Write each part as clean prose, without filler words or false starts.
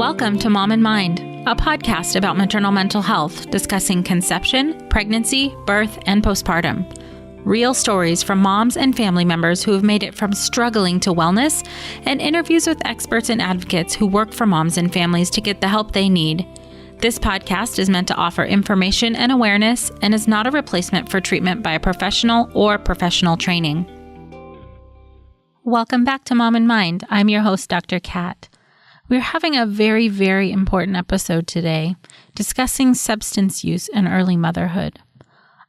Welcome to Mom in Mind, a podcast about maternal mental health, discussing conception, pregnancy, birth, and postpartum. Real stories from moms and family members who have made it from struggling to wellness, and interviews with experts and advocates who work for moms and families to get the help they need. This podcast is meant to offer information and awareness and is not a replacement for treatment by a professional or professional training. Welcome back to Mom in Mind. I'm your host, Dr. Kat. We're having a very, very important episode today, discussing substance use and early motherhood.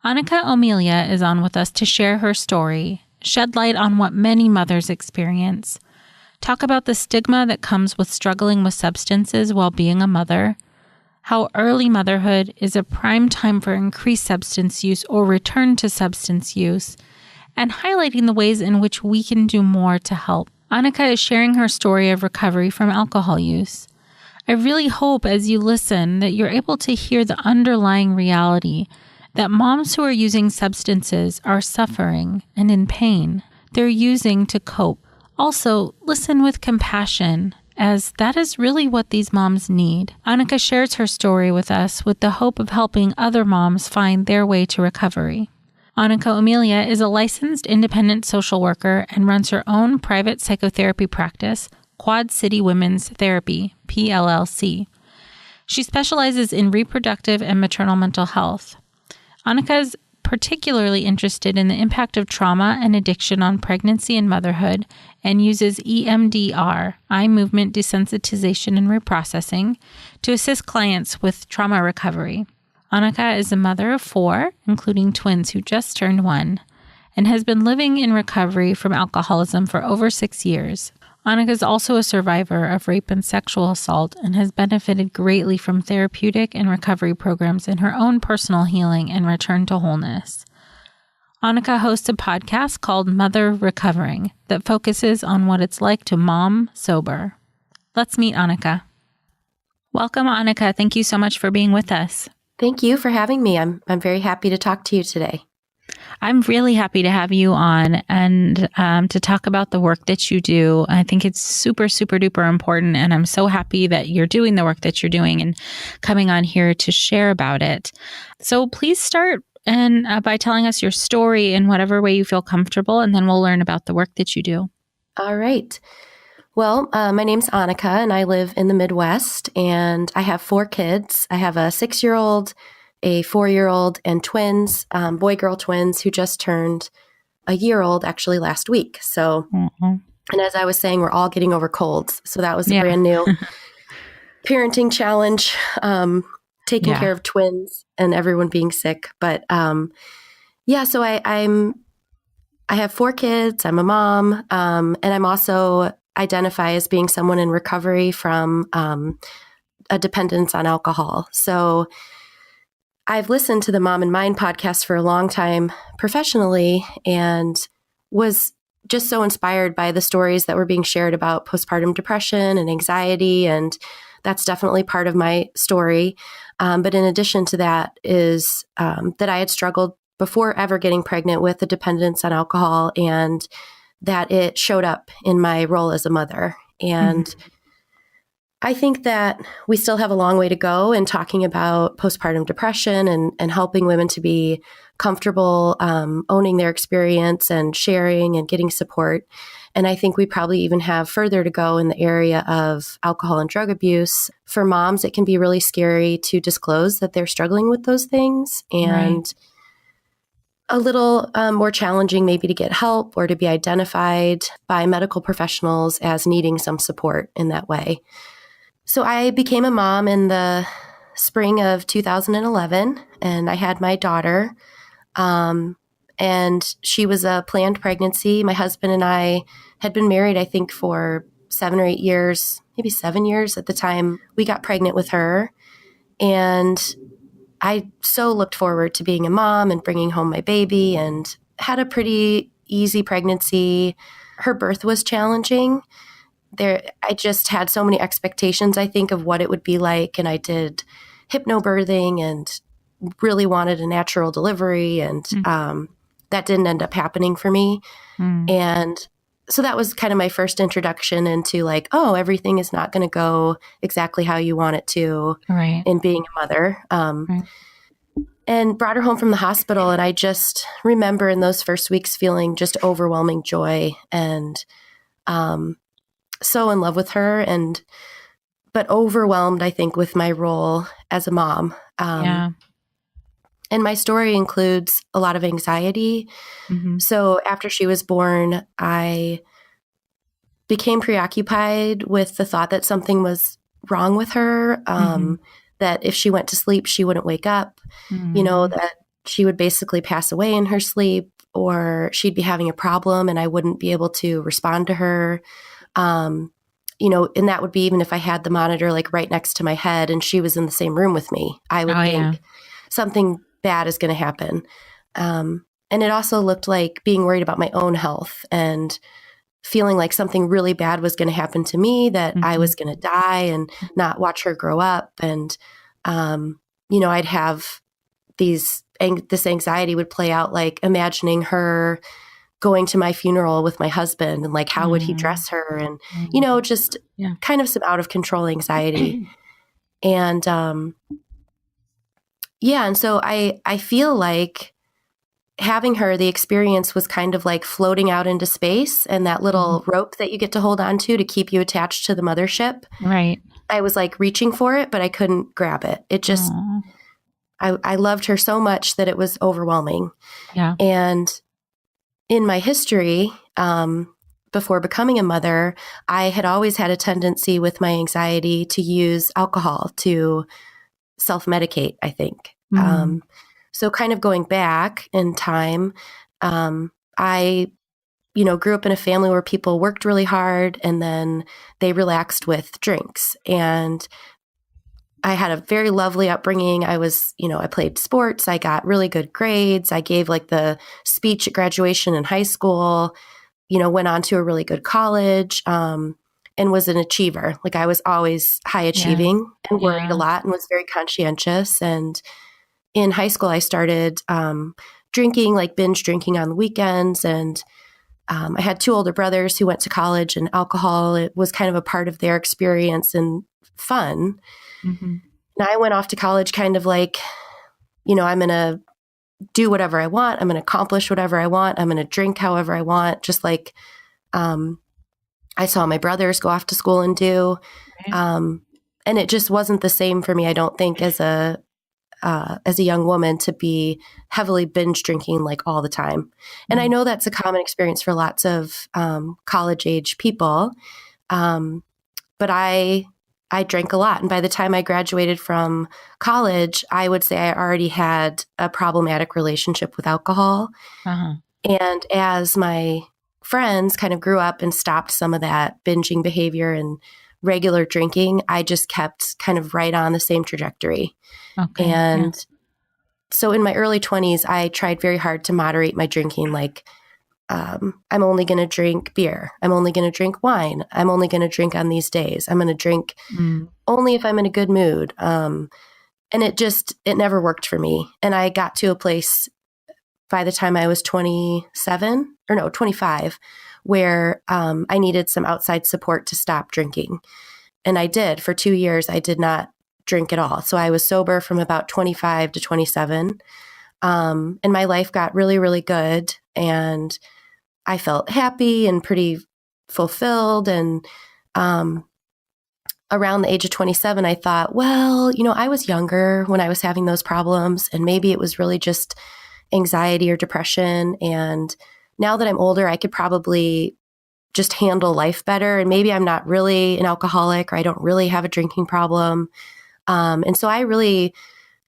Annika O'Melia is on with us to share her story, shed light on what many mothers experience, talk about the stigma that comes with struggling with substances while being a mother, how early motherhood is a prime time for increased substance use or return to substance use, and highlighting the ways in which we can do more to help. Annika is sharing her story of recovery from alcohol use. I really hope as you listen that you're able to hear the underlying reality that moms who are using substances are suffering and in pain. They're using to cope. Also, listen with compassion, as that is really what these moms need. Annika shares her story with us with the hope of helping other moms find their way to recovery. Annika O'Melia is a licensed independent social worker and runs her own private psychotherapy practice, Quad City Women's Therapy, PLLC. She specializes in reproductive and maternal mental health. Annika is particularly interested in the impact of trauma and addiction on pregnancy and motherhood and uses EMDR, eye movement desensitization and reprocessing, to assist clients with trauma recovery. Annika is a mother of 4, including twins who just turned 1, and has been living in recovery from alcoholism for over 6 years. Annika is also a survivor of rape and sexual assault and has benefited greatly from therapeutic and recovery programs in her own personal healing and return to wholeness. Annika hosts a podcast called Mother Recovering that focuses on what it's like to mom sober. Let's meet Annika. Welcome, Annika. Thank you so much for being with us. Thank you for having me. I'm very happy to talk to you today. I'm really happy to have you on and to talk about the work that you do. I think it's super, super duper important. And I'm so happy that you're doing the work that you're doing and coming on here to share about it. So please start by telling us your story in whatever way you feel comfortable, and then we'll learn about the work that you do. All right. Well, my name's Annika, and I live in the Midwest, and I have 4 kids. I have a 6-year-old, a 4-year-old, and twins, boy-girl twins who just turned a year old actually last week. So, And as I was saying, we're all getting over colds. So that was a brand new parenting challenge, taking care of twins and everyone being sick. But so I have 4 kids. I'm a mom, and I'm also identify as being someone in recovery from a dependence on alcohol. So I've listened to the Mom in Mind podcast for a long time professionally and was just so inspired by the stories that were being shared about postpartum depression and anxiety. And that's definitely part of my story. But in addition to that is that I had struggled before ever getting pregnant with a dependence on alcohol, and that it showed up in my role as a mother. And I think that we still have a long way to go in talking about postpartum depression and helping women to be comfortable owning their experience and sharing and getting support. And I think we probably even have further to go in the area of alcohol and drug abuse. For moms, it can be really scary to disclose that they're struggling with those things. And a little more challenging maybe to get help or to be identified by medical professionals as needing some support in that way. So I became a mom in the spring of 2011, and I had my daughter, and she was a planned pregnancy. My husband and I had been married, I think, for 7 or 8 years, maybe 7 years at the time we got pregnant with her. And I so looked forward to being a mom and bringing home my baby, and had a pretty easy pregnancy. Her birth was challenging. I just had so many expectations, I think, of what it would be like. And I did hypnobirthing and really wanted a natural delivery. And that didn't end up happening for me. And so that was kind of my first introduction into like, oh, everything is not going to go exactly how you want it to in being a mother. And brought her home from the hospital. And I just remember in those first weeks feeling just overwhelming joy and so in love with her, but overwhelmed, I think, with my role as a mom. And my story includes a lot of anxiety. So after she was born, I became preoccupied with the thought that something was wrong with her, that if she went to sleep, she wouldn't wake up, that she would basically pass away in her sleep, or she'd be having a problem and I wouldn't be able to respond to her. And that would be even if I had the monitor like right next to my head and she was in the same room with me, I would think something bad is going to happen. And it also looked like being worried about my own health and feeling like something really bad was going to happen to me, that I was going to die and not watch her grow up. And, I'd have this anxiety would play out, like imagining her going to my funeral with my husband and like, how would he dress her? And, just kind of some out of control anxiety. And, and so I feel like having her, the experience was kind of like floating out into space, and that little rope that you get to hold on to keep you attached to the mothership. Right. I was like reaching for it, but I couldn't grab it. It just, I loved her so much that it was overwhelming. Yeah. And in my history, before becoming a mother, I had always had a tendency with my anxiety to use alcohol to self-medicate, I think. So kind of going back in time, I, grew up in a family where people worked really hard and then they relaxed with drinks. And I had a very lovely upbringing. I was, I played sports. I got really good grades. I gave like the speech at graduation in high school, went on to a really good college, and was an achiever. Like I was always high achieving and worried a lot and was very conscientious. And in high school, I started drinking, like binge drinking on the weekends. And I had two older brothers who went to college, and alcohol, it was kind of a part of their experience and fun. And I went off to college kind of like, I'm going to do whatever I want. I'm going to accomplish whatever I want. I'm going to drink however I want. Just like I saw my brothers go off to school and do. And it just wasn't the same for me, I don't think, as a young woman to be heavily binge drinking like all the time. And I know that's a common experience for lots of college age people. But I drank a lot. And by the time I graduated from college, I would say I already had a problematic relationship with alcohol. And as my friends kind of grew up and stopped some of that binging behavior and regular drinking, I just kept kind of right on the same trajectory. So in my early 20s, I tried very hard to moderate my drinking. Like, I'm only going to drink beer. I'm only going to drink wine. I'm only going to drink on these days. I'm going to drink only if I'm in a good mood. And it never worked for me. And I got to a place by the time I was 25, where I needed some outside support to stop drinking. And I did. For 2 years, I did not drink at all. So I was sober from about 25 to 27. And my life got really, really good. And I felt happy and pretty fulfilled. And around the age of 27, I thought, well, I was younger when I was having those problems, and maybe it was really just anxiety or depression. And now that I'm older, I could probably just handle life better. And maybe I'm not really an alcoholic, or I don't really have a drinking problem. And so I really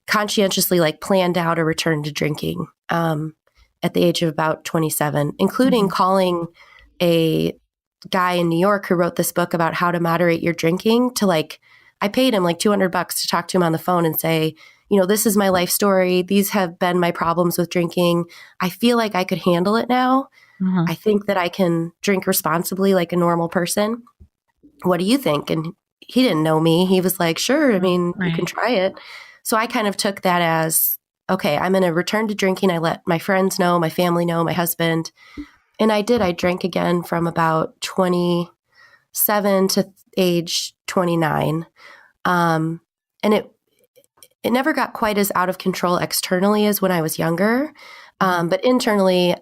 conscientiously planned out a return to drinking at the age of about 27, including calling a guy in New York who wrote this book about how to moderate your drinking I paid him $200 to talk to him on the phone and say, this is my life story. These have been my problems with drinking. I feel like I could handle it now. I think that I can drink responsibly like a normal person. What do you think? And he didn't know me. He was like, sure. I mean, you can try it. So I kind of took that as, okay, I'm going to return to drinking. I let my friends know, my family know, my husband. And I did. I drank again from about 27 to age 29. And it never got quite as out of control externally as when I was younger. But internally,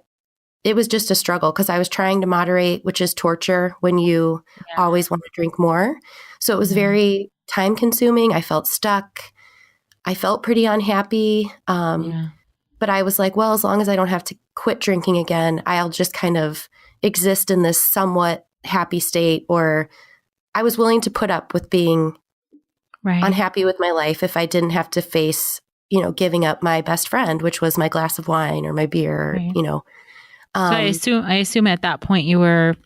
it was just a struggle because I was trying to moderate, which is torture when you always want to drink more. So it was very time consuming. I felt stuck. I felt pretty unhappy. But I was like, well, as long as I don't have to quit drinking again, I'll just kind of exist in this somewhat happy state. Or I was willing to put up with being unhappy with my life if I didn't have to face, giving up my best friend, which was my glass of wine or my beer, So I assume at that point you were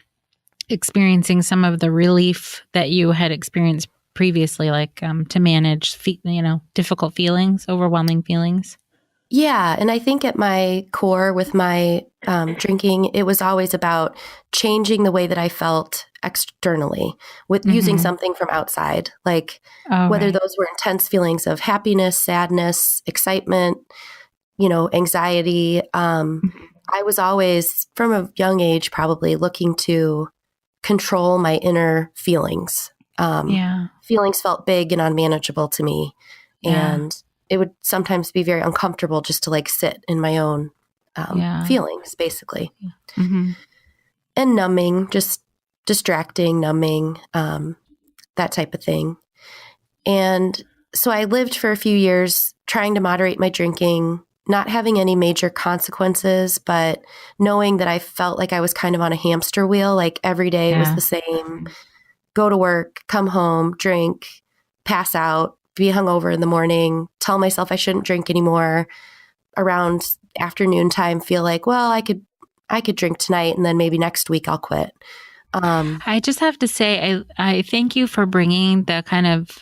experiencing some of the relief that you had experienced previously, like to manage, difficult feelings, overwhelming feelings. Yeah. And I think at my core with my drinking, it was always about changing the way that I felt externally with using something from outside, like whether those were intense feelings of happiness, sadness, excitement, anxiety. I was always, from a young age, probably looking to control my inner feelings. Feelings felt big and unmanageable to me. And it would sometimes be very uncomfortable just to sit in my own feelings, basically. And numbing, just distracting, numbing, that type of thing. And so I lived for a few years trying to moderate my drinking, not having any major consequences, but knowing that I felt like I was kind of on a hamster wheel, like every day was the same. Go to work, come home, drink, pass out, be hungover in the morning, tell myself I shouldn't drink anymore. Around afternoon time, feel like, well, I could drink tonight and then maybe next week I'll quit. I just have to say, I thank you for bringing the kind of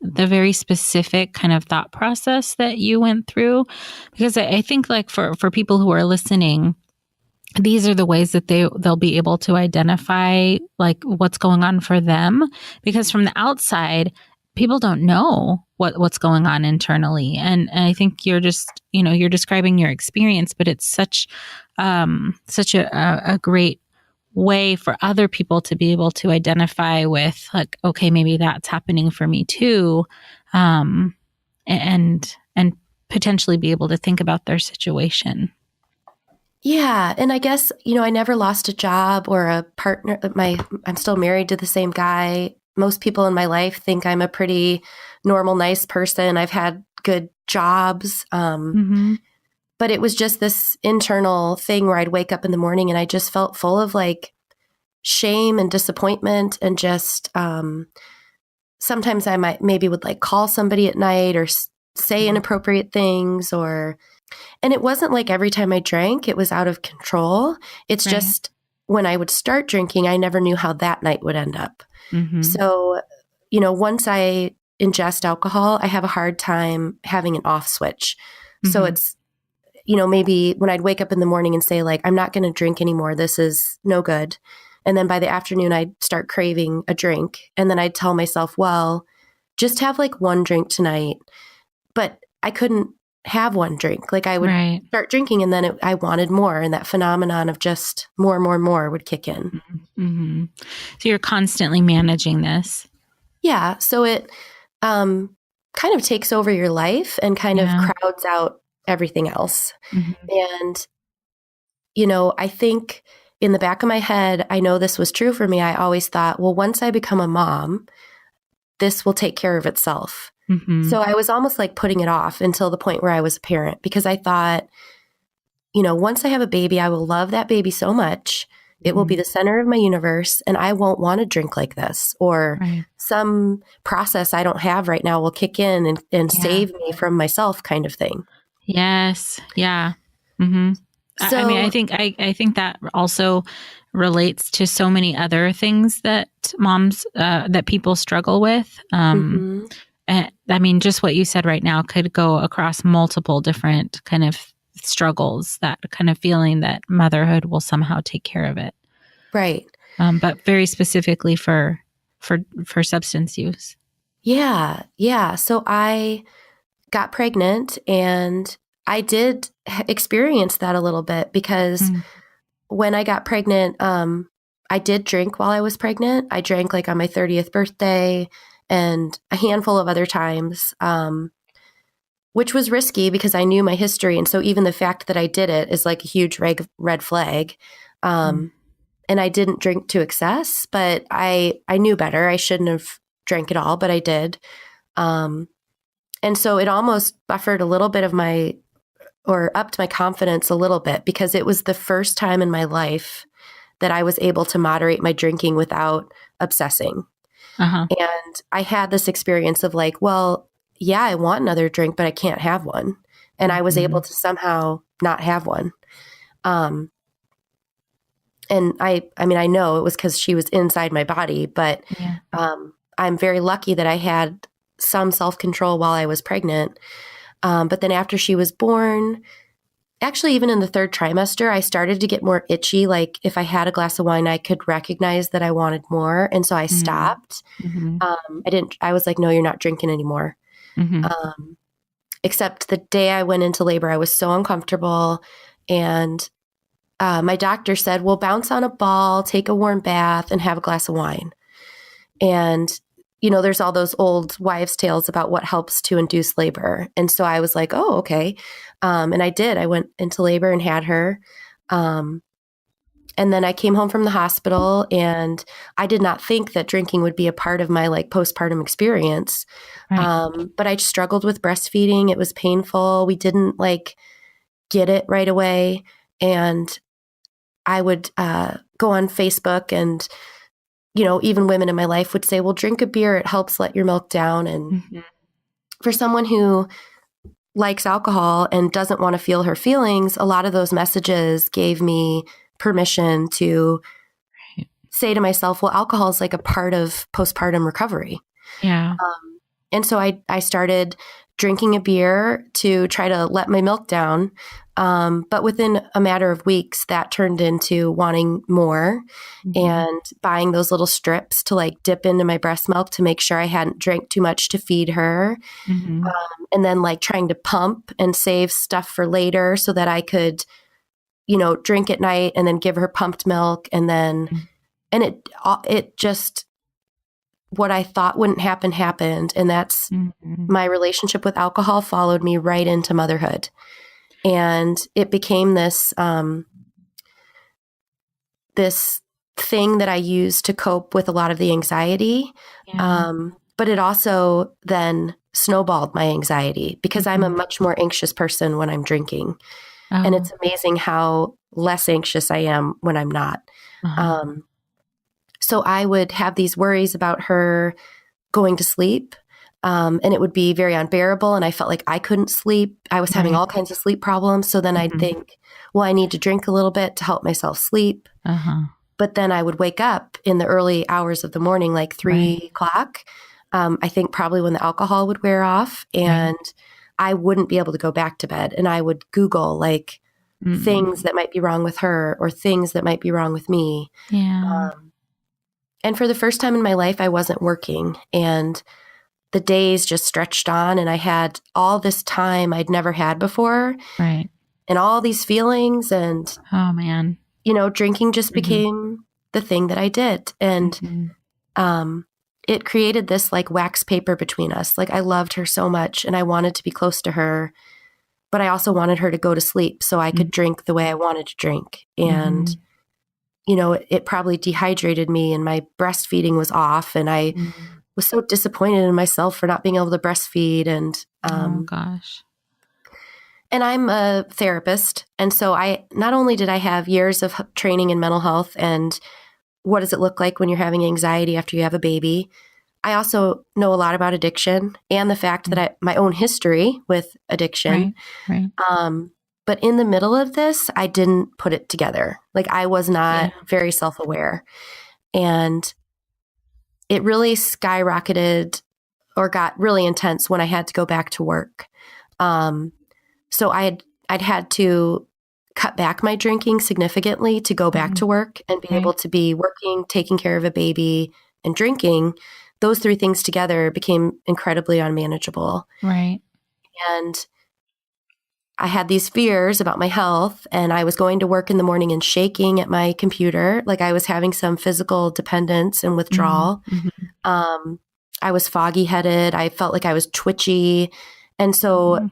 the very specific kind of thought process that you went through, because I think for people who are listening, these are the ways that they'll be able to identify what's going on for them, because from the outside, people don't know what's going on internally. And I think you're just, you're describing your experience, but it's such a great way for other people to be able to identify with, okay, maybe that's happening for me too. And potentially be able to think about their situation. Yeah. And I guess, I never lost a job or a partner. I'm still married to the same guy. Most people in my life think I'm a pretty normal, nice person. I've had good jobs. But it was just this internal thing where I'd wake up in the morning and I just felt full of shame and disappointment. And just sometimes I would call somebody at night or say inappropriate things, and it wasn't like every time I drank, it was out of control. It's just when I would start drinking, I never knew how that night would end up. So, once I ingest alcohol, I have a hard time having an off switch. So it's, maybe when I'd wake up in the morning and say I'm not going to drink anymore, this is no good. And then by the afternoon, I'd start craving a drink. And then I'd tell myself, well, just have one drink tonight. But I couldn't have one drink. I would start drinking and then I wanted more. And that phenomenon of just more would kick in. So you're constantly managing this. Yeah. So it kind of takes over your life and kind of crowds out everything else. And, I think in the back of my head, I know this was true for me. I always thought, well, once I become a mom, this will take care of itself. So I was almost putting it off until the point where I was a parent, because I thought, once I have a baby, I will love that baby so much. It will be the center of my universe and I won't want to drink like this, or some process I don't have right now will kick in and save me from myself, kind of thing. Yes. Yeah. So, I think that also relates to so many other things that moms, that people struggle with. And just what you said right now could go across multiple different kind of struggles, that kind of feeling that motherhood will somehow take care of it. Right. But very specifically for substance use. Yeah. Yeah. So I got pregnant and I did experience that a little bit, because when I got pregnant, I did drink while I was pregnant. I drank like on my 30th birthday and a handful of other times, which was risky because I knew my history. And so even the fact that I did it is like a huge red flag. And I didn't drink to excess, but I knew better. I shouldn't have drank it all, but I did. And so it almost buffered a little bit of upped my confidence a little bit, because it was the first time in my life that I was able to moderate my drinking without obsessing. And I had this experience of like, well, yeah, I want another drink, but I can't have one. And I was able to somehow not have one. And I mean, I know it was because she was inside my body, but I'm very lucky that I had some self-control while I was pregnant. But then after she was born, actually, even in the third trimester, I started to get more itchy. Like if I had a glass of wine, I could recognize that I wanted more. And so I stopped. I was like, no, you're not drinking anymore. Except the day I went into labor, I was so uncomfortable. And my doctor said, well, bounce on a ball, take a warm bath, and have a glass of wine. And, you know, there's all those old wives' tales about what helps to induce labor. And so I was like, oh, okay. And I did. I went into labor and had her. And then I came home from the hospital, and I did not think that drinking would be a part of my like postpartum experience. But I struggled with breastfeeding. It was painful. We didn't like get it right away. And I would go on Facebook, and, you know, even women in my life would say, well, drink a beer. It helps let your milk down. And for someone who likes alcohol and doesn't want to feel her feelings, a lot of those messages gave me permission to say to myself, well, alcohol is like a part of postpartum recovery. And so I started drinking a beer to try to let my milk down. But within a matter of weeks, that turned into wanting more and buying those little strips to like dip into my breast milk to make sure I hadn't drank too much to feed her. And then like trying to pump and save stuff for later so that I could, you know, drink at night and then give her pumped milk. And then, and it just, what I thought wouldn't happen happened. And that's my relationship with alcohol followed me right into motherhood. And it became this, this thing that I used to cope with a lot of the anxiety. But it also then snowballed my anxiety because I'm a much more anxious person when I'm drinking. And it's amazing how less anxious I am when I'm not. So I would have these worries about her going to sleep. And it would be very unbearable. And I felt like I couldn't sleep. I was having all kinds of sleep problems. So then I'd think, well, I need to drink a little bit to help myself sleep. But then I would wake up in the early hours of the morning, like 3 o'clock. I think probably when the alcohol would wear off, and I wouldn't be able to go back to bed. And I would Google like things that might be wrong with her or things that might be wrong with me. And for the first time in my life, I wasn't working, and the days just stretched on, and I had all this time I'd never had before. And all these feelings, and you know, drinking just became the thing that I did. And it created this like wax paper between us. Like I loved her so much and I wanted to be close to her, but I also wanted her to go to sleep so I could drink the way I wanted to drink. And you know, it probably dehydrated me, and my breastfeeding was off, and I was so disappointed in myself for not being able to breastfeed. And and I'm a therapist, and so I not only did I have years of training in mental health and what does it look like when you're having anxiety after you have a baby, I also know a lot about addiction and the fact that my own history with addiction. But in the middle of this, I didn't put it together. Like I was not very self-aware. And it really skyrocketed or got really intense when I had to go back to work. So I'd had to cut back my drinking significantly to go back to work and be able to be working, taking care of a baby, and drinking. Those 3 things together became incredibly unmanageable. And I had these fears about my health, and I was going to work in the morning and shaking at my computer. Like I was having some physical dependence and withdrawal. I was foggy headed. I felt like I was twitchy. And so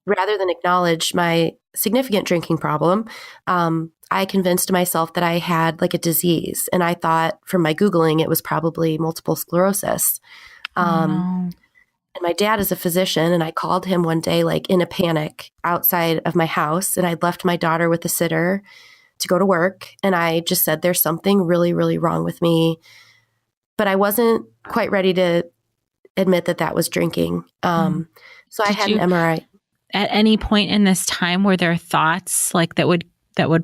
rather than acknowledge my significant drinking problem, I convinced myself that I had like a disease. And I thought from my Googling, it was probably multiple sclerosis. And my dad is a physician, and I called him one day, like in a panic outside of my house. And I'd left my daughter with a sitter to go to work. And I just said, there's something really, really wrong with me. But I wasn't quite ready to admit that that was drinking. So I had an MRI. At any point in this time, were there thoughts like that would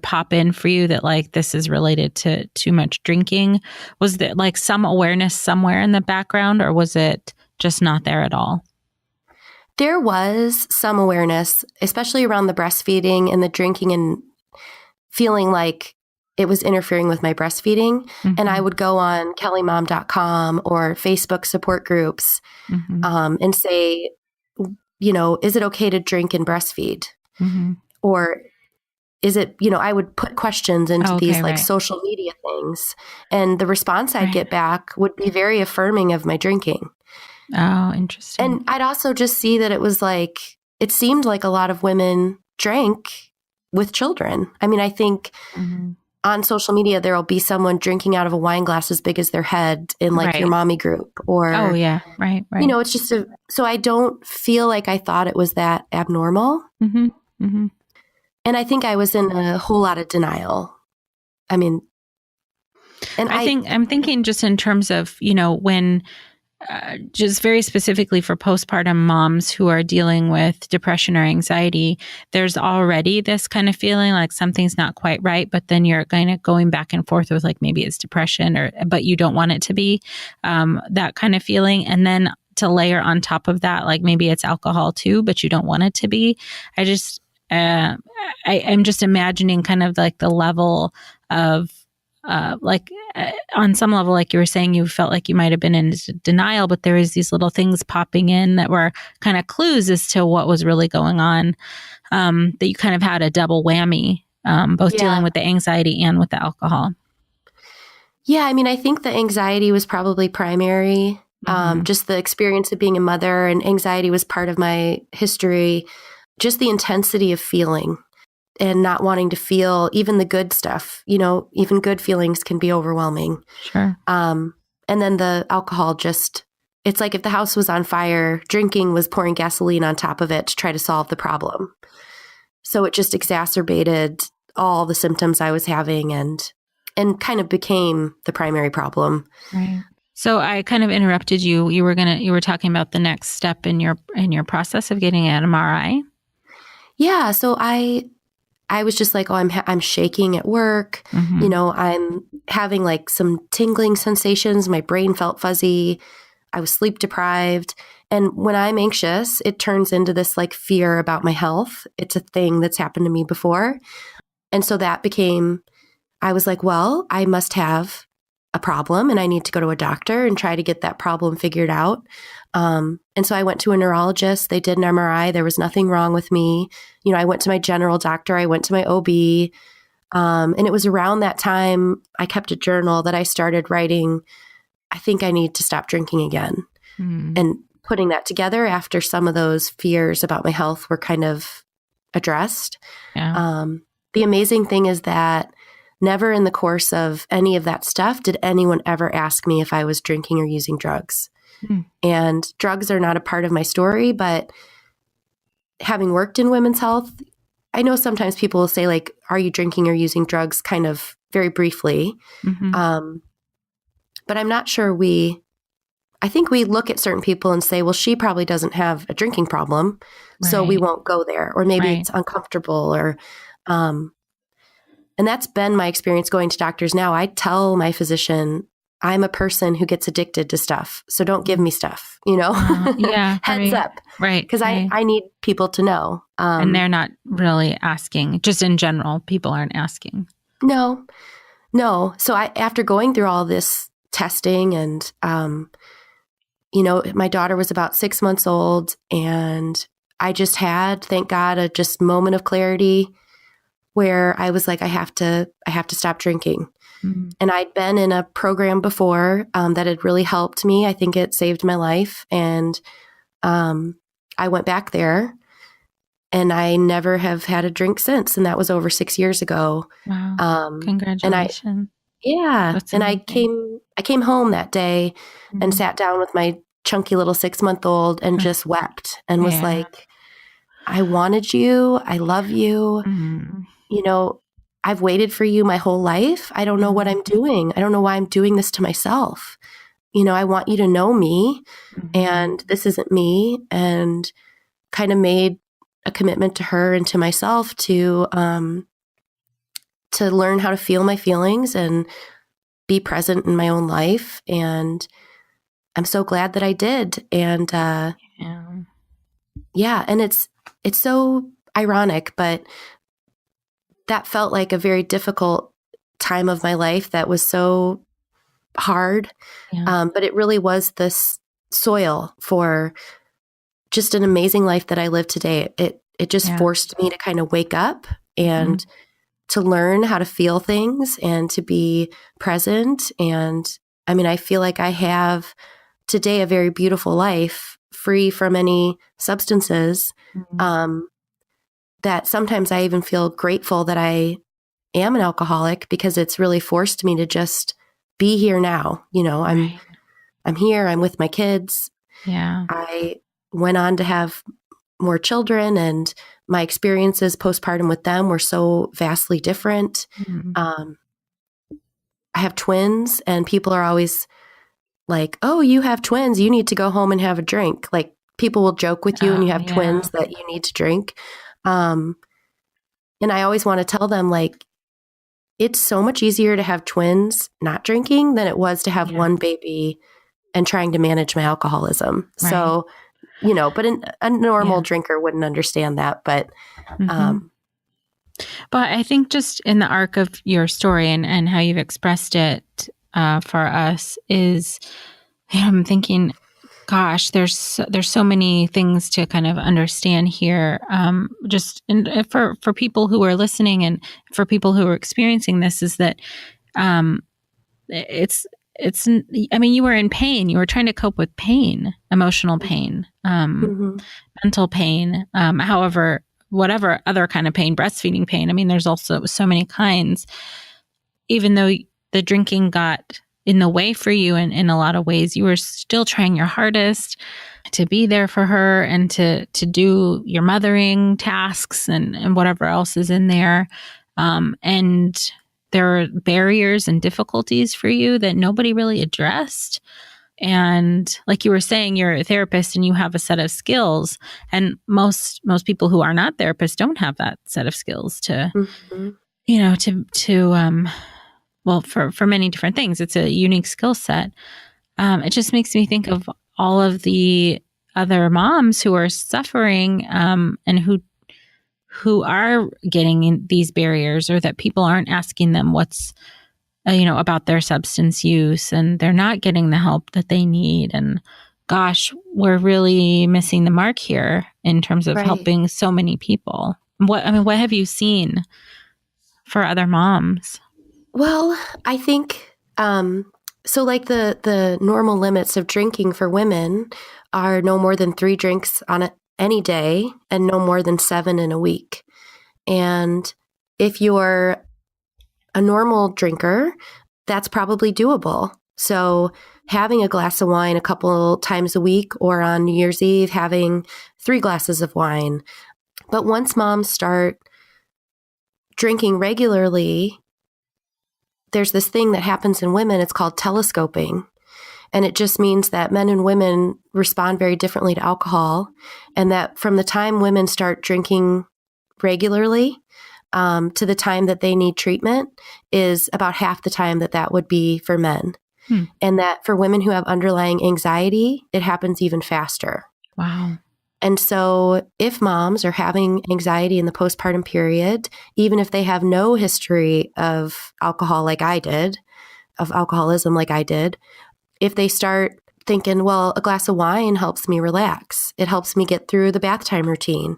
pop in for you that like this is related to too much drinking? Was there like some awareness somewhere in the background, or was it just not there at all? There was some awareness, especially around the breastfeeding and the drinking and feeling like it was interfering with my breastfeeding. And I would go on kellymom.com or Facebook support groups and say, you know, is it okay to drink and breastfeed? Or is it, you know, I would put questions into these like social media things. And the response I'd get back would be very affirming of my drinking. Oh, interesting. And I'd also just see that it was like, it seemed like a lot of women drank with children. I mean, I think on social media, there'll be someone drinking out of a wine glass as big as their head in like your mommy group or, you know, it's just so I don't feel like I thought it was that abnormal. And I think I was in a whole lot of denial. I mean, and I'm thinking just in terms of, you know, when just very specifically for postpartum moms who are dealing with depression or anxiety, there's already this kind of feeling like something's not quite right, but then you're kind of going back and forth with like, maybe it's depression but you don't want it to be that kind of feeling. And then to layer on top of that, like maybe it's alcohol too, but you don't want it to be. I'm just imagining kind of like the level of on some level, like you were saying, you felt like you might have been in denial, but there was these little things popping in that were kind of clues as to what was really going on, that you kind of had a double whammy, both dealing with the anxiety and with the alcohol. Yeah. I mean, I think the anxiety was probably primary, just the experience of being a mother, and anxiety was part of my history, just the intensity of feeling. And not wanting to feel even the good stuff, you know, even good feelings can be overwhelming. Sure. And then the alcohol it's like if the house was on fire, drinking was pouring gasoline on top of it to try to solve the problem. So it just exacerbated all the symptoms I was having and kind of became the primary problem. Right. So I kind of interrupted you. You were talking about the next step in your process of getting an MRI. Yeah. So I was just like, I'm shaking at work. You know, I'm having like some tingling sensations. My brain felt fuzzy. I was sleep deprived. And when I'm anxious, it turns into this like fear about my health. It's a thing that's happened to me before. And so that became, I was like, well, I must have a problem and I need to go to a doctor and try to get that problem figured out. And so I went to a neurologist. They did an MRI. There was nothing wrong with me. You know, I went to my general doctor. I went to my OB. And it was around that time, I kept a journal that I started writing, I think I need to stop drinking again. And putting that together after some of those fears about my health were kind of addressed. Yeah. The amazing thing is that never in the course of any of that stuff did anyone ever ask me if I was drinking or using drugs. And drugs are not a part of my story, but having worked in women's health, I know sometimes people will say like, are you drinking or using drugs kind of very briefly. But I'm not sure I think we look at certain people and say, well, she probably doesn't have a drinking problem, so we won't go there. Or maybe it's uncomfortable or, and that's been my experience going to doctors now. I tell my physician, I'm a person who gets addicted to stuff. So don't give me stuff, you know, heads up. Right. Because I need people to know. And they're not really asking, just in general, people aren't asking. No. So after going through all this testing and, you know, my daughter was about 6 months old and I just had, thank God, a just moment of clarity where I was like, I have to stop drinking. Mm-hmm. And I'd been in a program before that had really helped me. I think it saved my life. And I went back there and I never have had a drink since. And that was over 6 years ago. Wow. Congratulations. Yeah. That's And amazing. I came home that day and sat down with my chunky little 6-month-old and just wept and was Yeah. like, I wanted you. I love you. Mm-hmm. You know, I've waited for you my whole life. I don't know what I'm doing. I don't know why I'm doing this to myself. You know, I want you to know me and this isn't me, and kind of made a commitment to her and to myself to learn how to feel my feelings and be present in my own life. And I'm so glad that I did. And yeah, and it's so ironic, but that felt like a very difficult time of my life that was so hard. Yeah. But it really was this soil for just an amazing life that I live today. It just forced me to kind of wake up and to learn how to feel things and to be present. And I mean, I feel like I have today a very beautiful life, free from any substances. That sometimes I even feel grateful that I am an alcoholic, because it's really forced me to just be here now. You know, I'm here, I'm with my kids. Yeah. I went on to have more children, and my experiences postpartum with them were so vastly different. I have twins, and people are always like, oh, you have twins, you need to go home and have a drink. Like, people will joke with you when you have twins that you need to drink. And I always want to tell them, like, it's so much easier to have twins not drinking than it was to have one baby and trying to manage my alcoholism. Right. So, you know, but a normal drinker wouldn't understand that. But, but I think just in the arc of your story and how you've expressed it for us is, I'm thinking, gosh, there's so many things to kind of understand here. Just for people who are listening and for people who are experiencing this, is that it's. I mean, you were in pain. You were trying to cope with pain, emotional pain, mental pain. However, whatever other kind of pain, breastfeeding pain. I mean, there's also so many kinds. Even though the drinking got in the way for you in a lot of ways, you were still trying your hardest to be there for her and to do your mothering tasks and whatever else is in there. And there are barriers and difficulties for you that nobody really addressed. And like you were saying, you're a therapist and you have a set of skills, and most people who are not therapists don't have that set of skills to, you know, well, for many different things. It's a unique skill set. It just makes me think of all of the other moms who are suffering and who are getting in these barriers, or that people aren't asking them what's, about their substance use, and they're not getting the help that they need. And gosh, we're really missing the mark here in terms of helping so many people. What have you seen for other moms? Well, I think, so like the normal limits of drinking for women are no more than 3 drinks on any day and no more than 7 in a week. And if you're a normal drinker, that's probably doable. So having a glass of wine a couple times a week, or on New Year's Eve, having 3 glasses of wine. But once moms start drinking regularly, there's this thing that happens in women. It's called telescoping. And it just means that men and women respond very differently to alcohol. And that from the time women start drinking regularly to the time that they need treatment is about half the time that would be for men. And that for women who have underlying anxiety, it happens even faster. Wow. And so if moms are having anxiety in the postpartum period, even if they have no history of alcoholism like I did, if they start thinking, well, a glass of wine helps me relax. It helps me get through the bath time routine.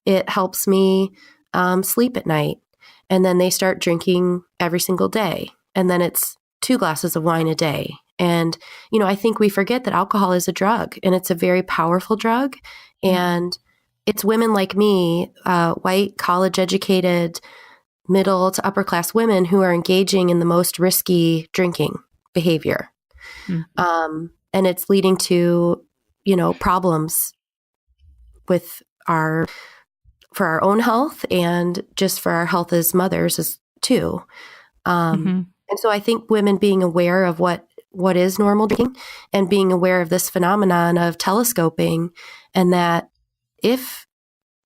It helps me sleep at night. And then they start drinking every single day. And then it's 2 glasses of wine a day. And, I think we forget that alcohol is a drug, and it's a very powerful drug. And it's women like me, white, college-educated, middle to upper class women who are engaging in the most risky drinking behavior. And it's leading to, problems for our own health and just for our health as mothers too. And so I think women being aware of what is normal drinking and being aware of this phenomenon of telescoping, and that if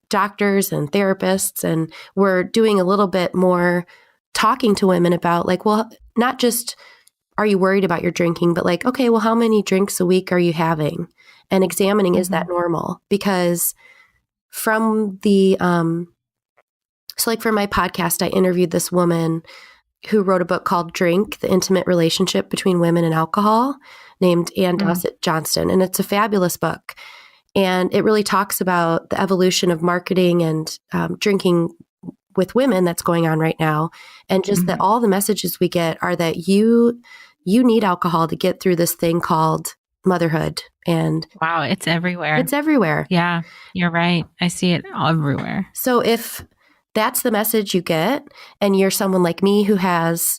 doctors and therapists and we're doing a little bit more talking to women about well, not just are you worried about your drinking, but okay, well, how many drinks a week are you having? And examining, is that normal? Because from the, for my podcast, I interviewed this woman who wrote a book called Drink, The Intimate Relationship Between Women and Alcohol, named Ann Dossett Johnston. And it's a fabulous book. And it really talks about the evolution of marketing and drinking with women that's going on right now. And just that all the messages we get are that you need alcohol to get through this thing called motherhood. And wow, it's everywhere. It's everywhere. Yeah, you're right. I see it everywhere. So if that's the message you get, and you're someone like me who has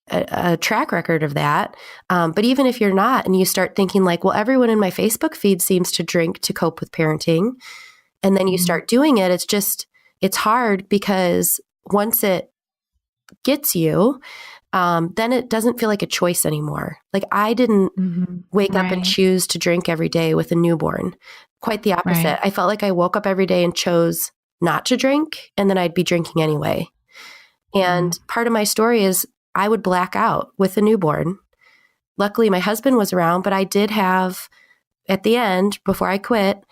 a track record of that, but even if you're not, and you start thinking well, everyone in my Facebook feed seems to drink to cope with parenting, and then you start doing it, it's hard, because once it gets you, then it doesn't feel like a choice anymore. I didn't wake up and choose to drink every day with a newborn. Quite the opposite. Right. I felt like I woke up every day and chose not to drink, and then I'd be drinking anyway. And part of my story is I would black out with a newborn. Luckily, my husband was around, but I did have, at the end, before I quit,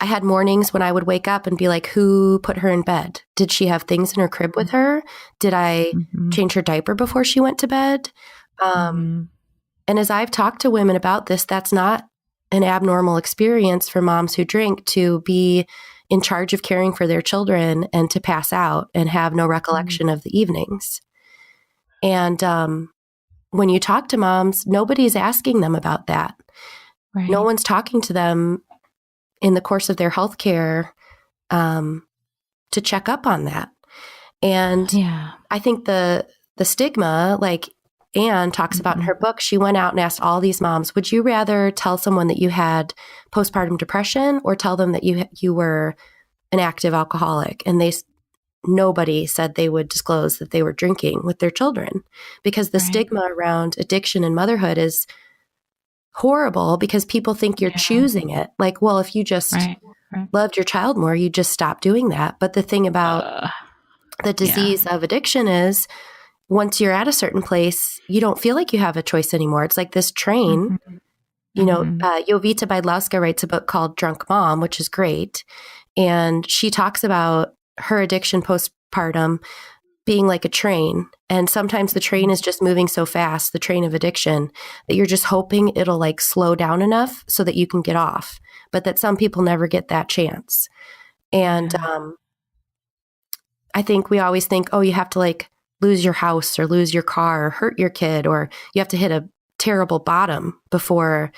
I had mornings when I would wake up and be like, who put her in bed? Did she have things in her crib with her? Did I change her diaper before she went to bed? And as I've talked to women about this, that's not an abnormal experience for moms who drink to be in charge of caring for their children and to pass out and have no recollection of the evenings. And when you talk to moms, nobody's asking them about that. Right. No one's talking to them in the course of their healthcare to check up on that. And I think the stigma, Anne talks about in her book, she went out and asked all these moms, would you rather tell someone that you had postpartum depression or tell them that you were an active alcoholic? And nobody said they would disclose that they were drinking with their children, because the stigma around addiction and motherhood is horrible, because people think you're choosing it. Well, if you just loved your child more, you just stop doing that. But the thing about the disease of addiction is, once you're at a certain place, you don't feel like you have a choice anymore. It's like this train. Jovita Bydlowska writes a book called Drunk Mom, which is great. And she talks about her addiction postpartum being like a train. And sometimes the train is just moving so fast, the train of addiction, that you're just hoping it'll slow down enough so that you can get off. But that some people never get that chance. And I think we always think, oh, you have to lose your house or lose your car or hurt your kid, or you have to hit a terrible bottom before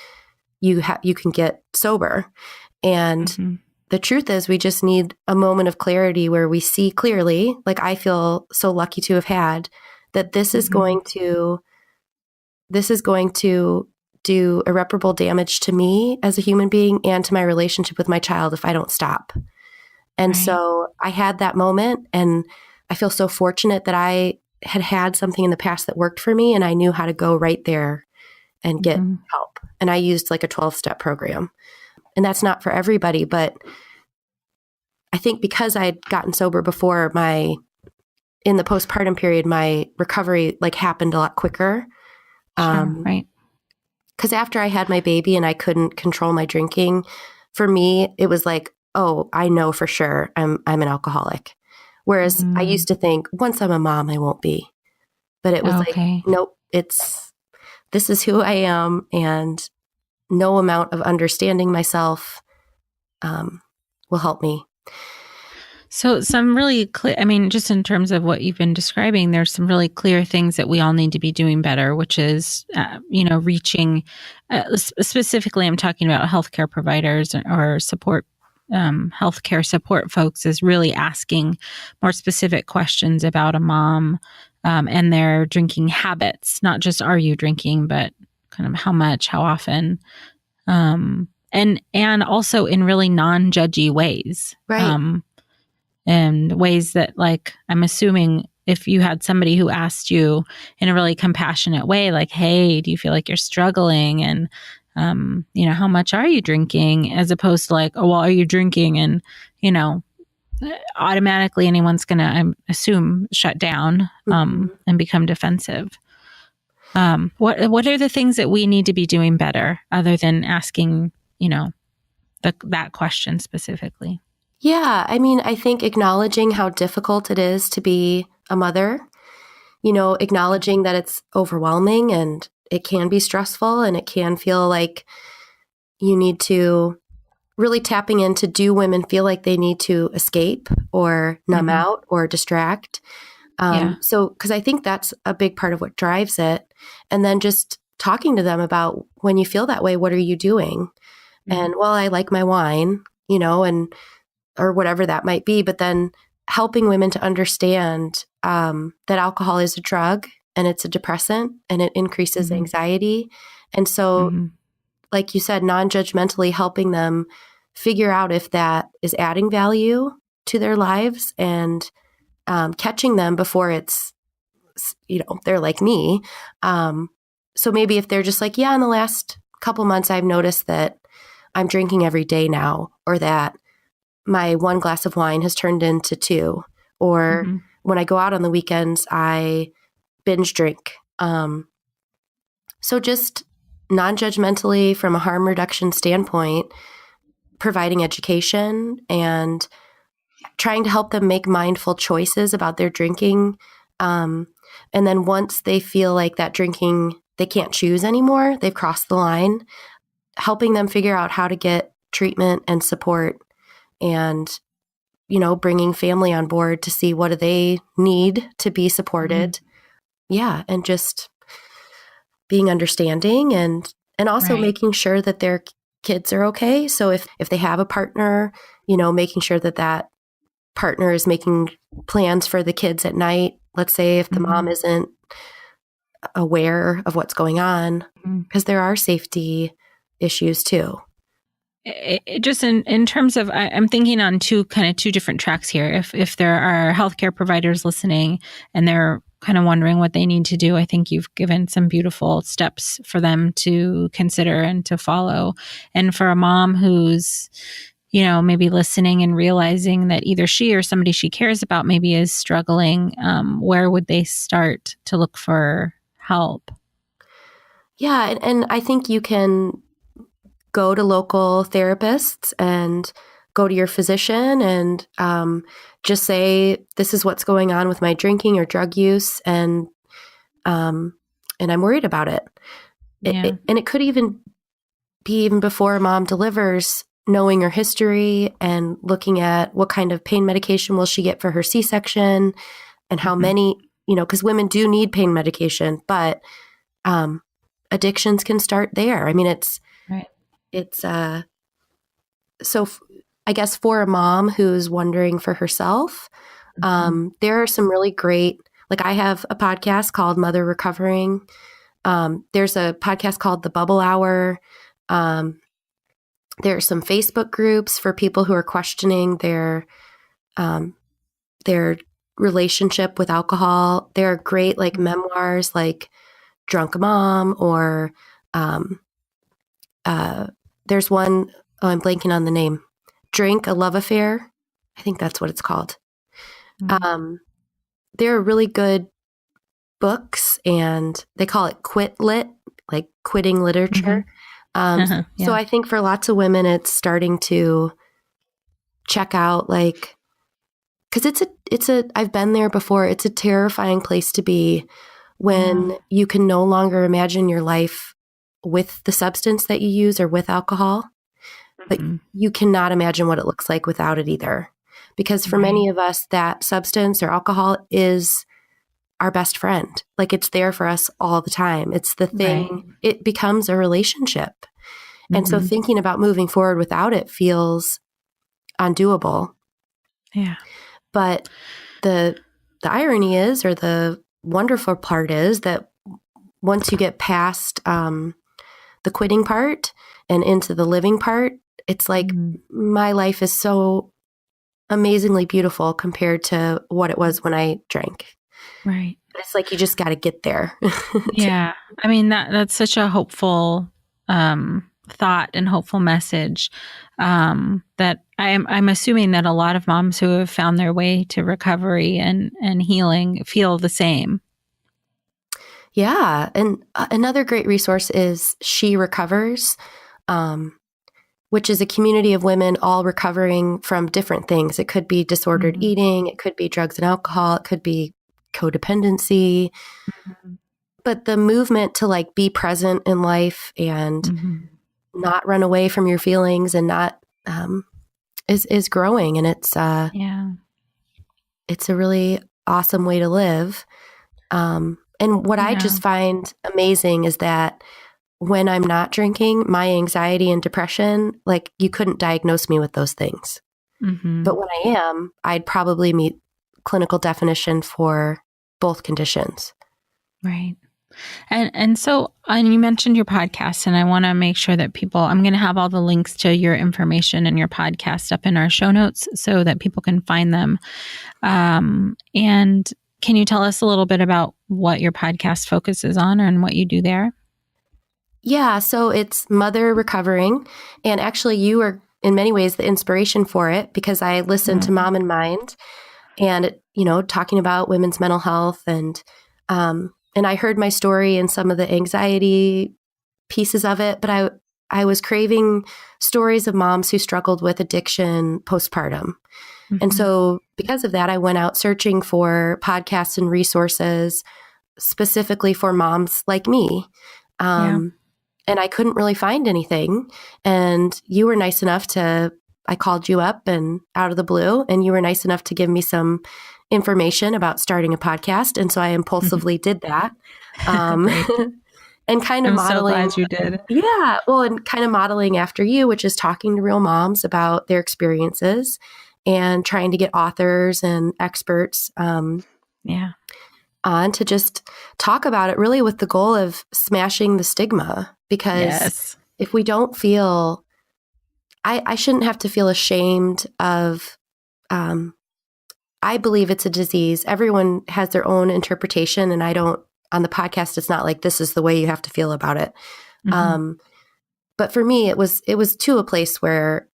you can get sober. And the truth is, we just need a moment of clarity where we see clearly, I feel so lucky to have had, that this is going to do irreparable damage to me as a human being and to my relationship with my child if I don't stop. And so I had that moment, and I feel so fortunate that I had something in the past that worked for me, and I knew how to go right there and get help. And I used a 12-step program. And that's not for everybody, but I think because I had gotten sober before, in the postpartum period, my recovery happened a lot quicker. Because after I had my baby and I couldn't control my drinking, for me, it was oh, I know for sure I'm an alcoholic. Whereas I used to think, once I'm a mom, I won't be. But it was nope, this is who I am. And no amount of understanding myself will help me. So some really clear, I mean, just in terms of what you've been describing, there's some really clear things that we all need to be doing better, which is, reaching, specifically, I'm talking about healthcare providers or support, healthcare support folks, is really asking more specific questions about a mom and their drinking habits, not just are you drinking, but kind of how much, how often, and also in really non-judgy ways. Right. And ways that, like, I'm assuming if you had somebody who asked you in a really compassionate way, like, hey, do you feel like you're struggling? And, how much are you drinking? As opposed to like, oh, well, are you drinking? And, automatically anyone's going to, I assume, shut down and become defensive. What are the things that we need to be doing better other than asking, that question specifically? Yeah, I mean, I think acknowledging how difficult it is to be a mother, acknowledging that it's overwhelming and it can be stressful and it can feel like you need to really tapping into, do women feel like they need to escape or numb out or distract? So, because I think that's a big part of what drives it. And then just talking to them about, when you feel that way, what are you doing? And, well, I like my wine, or whatever that might be, but then helping women to understand that alcohol is a drug and it's a depressant and it increases anxiety. And so, like you said, non-judgmentally helping them figure out if that is adding value to their lives and catching them before it's, they're like me. So maybe if they're just like, yeah, in the last couple months, I've noticed that I'm drinking every day now, or that my one glass of wine has turned into two, or when I go out on the weekends, I binge drink. So just non-judgmentally, from a harm reduction standpoint, providing education and trying to help them make mindful choices about their drinking. And then once they feel like that drinking, they can't choose anymore, they've crossed the line, helping them figure out how to get treatment and support, and, bringing family on board to see what do they need to be supported. Yeah. And just being understanding and also making sure that their kids are okay. So if they have a partner, making sure that partner is making plans for the kids at night. Let's say if the mom isn't aware of what's going on, because there are safety issues too. Just in terms of, I'm thinking on two different tracks here. If there are healthcare providers listening and they're kind of wondering what they need to do, I think you've given some beautiful steps for them to consider and to follow. And for a mom who's, maybe listening and realizing that either she or somebody she cares about maybe is struggling, where would they start to look for help? Yeah. And I think you can go to local therapists and go to your physician and just say, this is what's going on with my drinking or drug use, and I'm worried about it. And it could even be before mom delivers, knowing her history and looking at what kind of pain medication will she get for her C-section and how many, because women do need pain medication, but addictions can start there. I mean, it's so I guess for a mom who's wondering for herself, there are some really great, like I have a podcast called Mother Recovering. There's a podcast called The Bubble Hour. There are some Facebook groups for people who are questioning their relationship with alcohol. There are great memoirs like Drunk Mom, or there's one, I'm blanking on the name, Drink, A Love Affair. I think that's what it's called. There are really good books, and they call it Quit Lit, like quitting literature. So I think for lots of women, it's starting to check out, because I've been there before. It's a terrifying place to be when you can no longer imagine your life with the substance that you use or with alcohol, but you cannot imagine what it looks like without it either. Because for many of us, that substance or alcohol is our best friend. Like it's there for us all the time. It's the thing, it becomes a relationship. And so thinking about moving forward without it feels undoable. Yeah. But the irony is, or the wonderful part is that once you get past the quitting part and into the living part, it's like my life is so amazingly beautiful compared to what it was when I drank. Right. It's like you just got to get there. Yeah. I mean, that's such a hopeful thought and hopeful message that I'm assuming that a lot of moms who have found their way to recovery and healing feel the same. Yeah. And another great resource is She Recovers, which is a community of women all recovering from different things. It could be disordered eating. It could be drugs and alcohol. It could be codependency. But the movement to like be present in life and not run away from your feelings and not is growing. And it's a really awesome way to live. And what I just find amazing is that when I'm not drinking, my anxiety and depression, like you couldn't diagnose me with those things. But when I am, I'd probably meet clinical definition for both conditions. Right. And so, and you mentioned your podcast, and I want to make sure that I'm going to have all the links to your information and your podcast up in our show notes so that people can find them. And can you tell us a little bit about what your podcast focuses on and what you do there? Yeah, so it's Mother Recovering. And actually, you are in many ways the inspiration for it because I listened to Mom in Mind and, talking about women's mental health. And I heard my story and some of the anxiety pieces of it. But I was craving stories of moms who struggled with addiction postpartum. And so because of that, I went out searching for podcasts and resources specifically for moms like me. And I couldn't really find anything. And you were nice enough I called you up and out of the blue, and you were nice enough to give me some information about starting a podcast. And so I impulsively did that. And kind of modeling. I'm so glad you did. Yeah. Well, and kind of modeling after you, which is talking to real moms about their experiences and trying to get authors and experts on to just talk about it really with the goal of smashing the stigma. Because if we don't feel, I shouldn't have to feel ashamed of, I believe it's a disease. Everyone has their own interpretation. And on the podcast, it's not like this is the way you have to feel about it. But for me, it was to a place where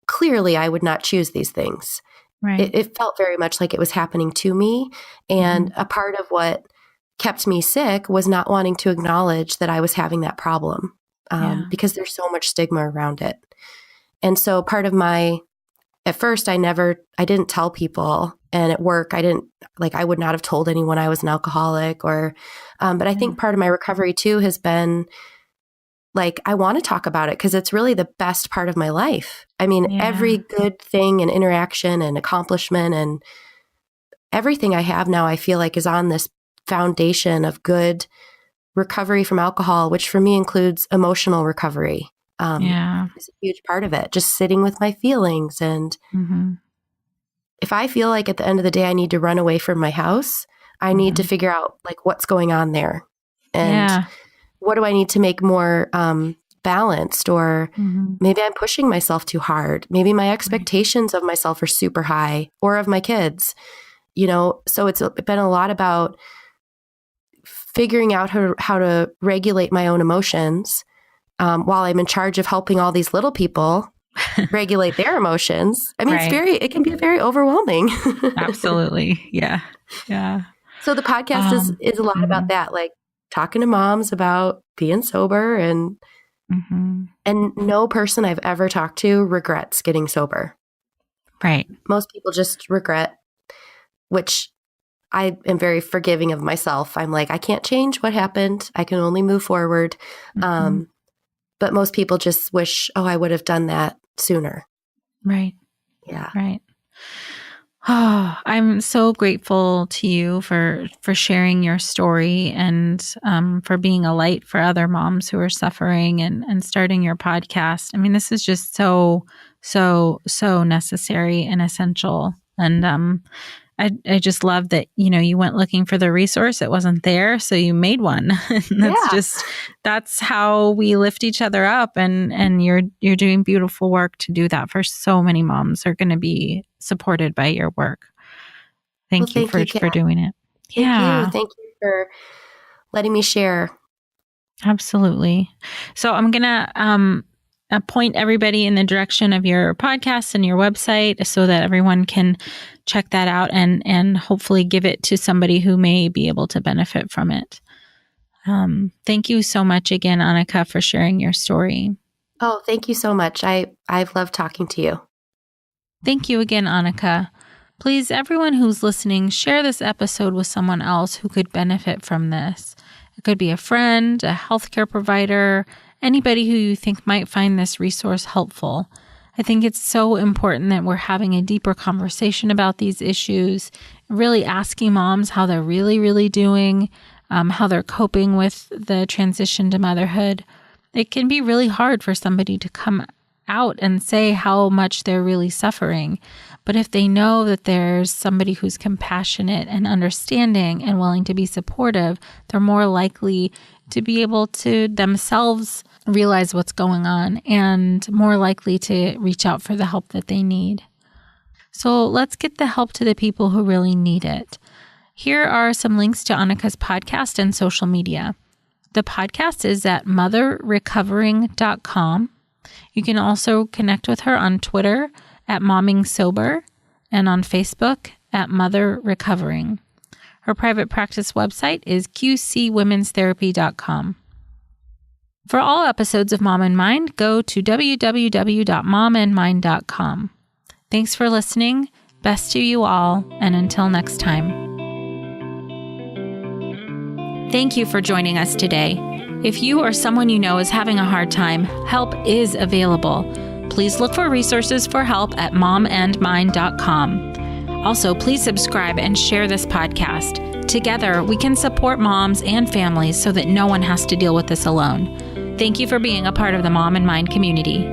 clearly I would not choose these things. Right. It felt very much like it was happening to me. And a part of what kept me sick was not wanting to acknowledge that I was having that problem because there's so much stigma around it. And so part of at first I didn't tell people, and at work I would not have told anyone I was an alcoholic but I think part of my recovery too has been like, I want to talk about it because it's really the best part of my life. I mean, every good thing and interaction and accomplishment and everything I have now, I feel like is on this foundation of good recovery from alcohol, which for me includes emotional recovery. It's a huge part of it. Just sitting with my feelings. And if I feel like at the end of the day, I need to run away from my house, I need to figure out like what's going on there. And what do I need to make more balanced? Or maybe I'm pushing myself too hard. Maybe my expectations of myself are super high, or of my kids, so it's been a lot about figuring out how to regulate my own emotions while I'm in charge of helping all these little people regulate their emotions. I mean, it can be very overwhelming. Absolutely. Yeah. Yeah. So the podcast is a lot about that, like talking to moms about being sober and no person I've ever talked to regrets getting sober. Right. Most people just regret, which I am very forgiving of myself. I'm like, I can't change what happened. I can only move forward. But most people just wish, oh, I would have done that sooner. Right. Yeah. Right. Oh, I'm so grateful to you for sharing your story and for being a light for other moms who are suffering and starting your podcast. I mean, this is just so necessary and essential. And I just love that, you went looking for the resource. It wasn't there. So you made one. That's how we lift each other up. And you're doing beautiful work to do that for so many moms are going to be supported by your work. Thank you for doing it. Thank you for letting me share. Absolutely. So I'm going to point everybody in the direction of your podcast and your website so that everyone can check that out and hopefully give it to somebody who may be able to benefit from it. Thank you so much again, Annika, for sharing your story. Oh, thank you so much. I've loved talking to you. Thank you again, Annika. Please, everyone who's listening, share this episode with someone else who could benefit from this. It could be a friend, a healthcare provider, anybody who you think might find this resource helpful. I think it's so important that we're having a deeper conversation about these issues, really asking moms how they're really doing, how they're coping with the transition to motherhood. It can be really hard for somebody to come out and say how much they're really suffering. But if they know that there's somebody who's compassionate and understanding and willing to be supportive, they're more likely to be able to themselves realize what's going on and more likely to reach out for the help that they need. So let's get the help to the people who really need it. Here are some links to Annika's podcast and social media. The podcast is at motherrecovering.com. You can also connect with her on Twitter at mommingsober and on Facebook at motherrecovering. Her private practice website is qcwomenstherapy.com. For all episodes of Mom and Mind, go to www.momandmind.com. Thanks for listening. Best to you all, and until next time. Thank you for joining us today. If you or someone you know is having a hard time, help is available. Please look for resources for help at momandmind.com. Also, please subscribe and share this podcast. Together, we can support moms and families so that no one has to deal with this alone. Thank you for being a part of the Mom and Mind community.